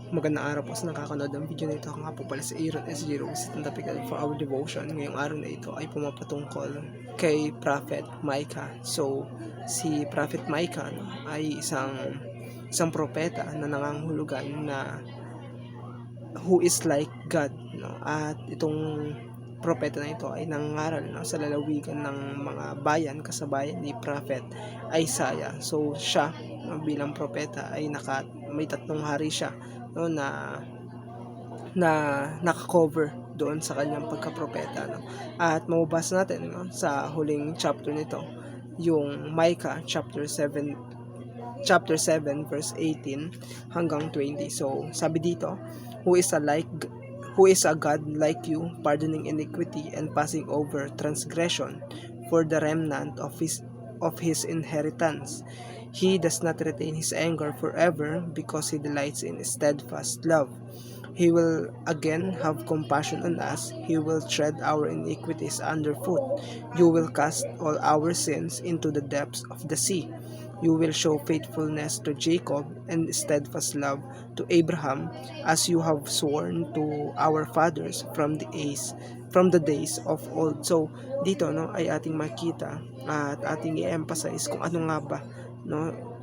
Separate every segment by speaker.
Speaker 1: Magandang araw po sa nakakanood ng video na ito. Ako nga po pala si Aaron S. Giro, ang topic for our devotion. Ngayong araw na ito ay pumapatungkol kay Prophet Micah. So, si Prophet Micah ay isang propeta na nangangahulugan na who is like God. At itong propeta na ito ay nangaral sa lalawigan ng mga bayan kasabayan ni Prophet Isaiah. So, siya bilang propeta ay may 3 hari siya na naka-cover doon sa kanyang pagkapropeta. At mababasa natin sa huling chapter nito, yung Micah chapter 7 verse 18 hanggang 20. So sabi dito, who is a God like you, pardoning iniquity and passing over transgression for the remnant of his inheritance. He does not retain his anger forever, because he delights in steadfast love. He will again have compassion on us. He will tread our iniquities underfoot. You will cast all our sins into the depths of the sea. You will show faithfulness to Jacob and steadfast love to Abraham, as you have sworn to our fathers from the days of old. So dito ay ating makita at ating i-emphasize kung ano nga ba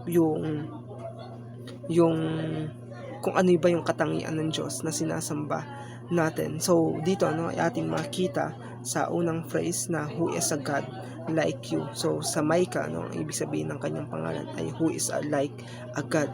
Speaker 1: yung kung ano ba yung katangian ng Diyos na sinasamba natin. So dito ay ating makita sa unang phrase na who is a God like you. So sa Micah, ang ibig sabihin ng kanyang pangalan ay who is like a God.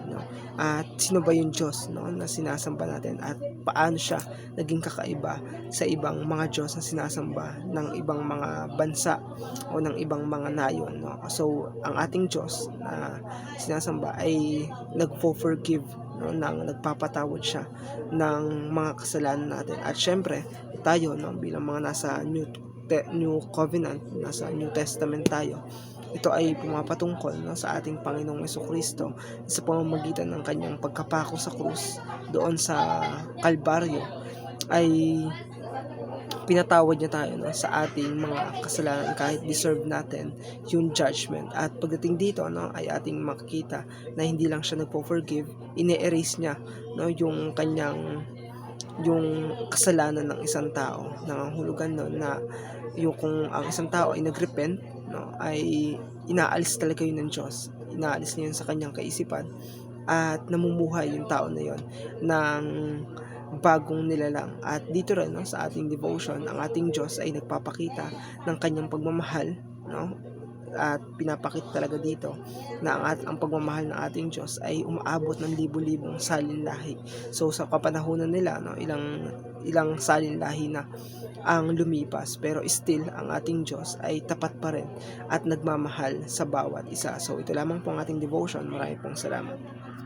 Speaker 1: At sino ba yung Diyos na sinasamba natin, at paano siya naging kakaiba sa ibang mga Diyos na sinasamba ng ibang mga bansa o ng ibang mga nayon. So ang ating Diyos na sinasamba ay nagpo-forgive, nagpapatawad siya ng mga kasalanan natin. At syempre tayo bilang mga nasa New Covenant, nasa New Testament tayo, ito ay pumapatungkol sa ating Panginoong Jesucristo sa pamamagitan ng kanyang pagkapako sa krus doon sa Kalbaryo. Ay pinatawad niya tayo sa ating mga kasalanan kahit deserve natin yung judgment. At pagdating dito ay ating makikita na hindi lang siya nagpo-forgive, ine-erase niya yung kasalanan ng isang tao. Nangangahulugan na yung kung ang isang tao ay nagrepent, ay inaalis talaga yun ng Diyos. Inaalis niya yun sa kanyang kaisipan, at namumuhay yung tao na yun ng bagong nilalang. At dito rin sa ating devotion, ang ating Diyos ay nagpapakita ng kanyang pagmamahal, at pinapakita talaga dito na ang pagmamahal ng ating Diyos ay umaabot ng libu-libong salinlahi. So sa kapanahunan nila, ilang salinlahi na ang lumipas, pero still ang ating Diyos ay tapat pa rin at nagmamahal sa bawat isa. So ito lamang po ang ating devotion. Maraming pong salamat.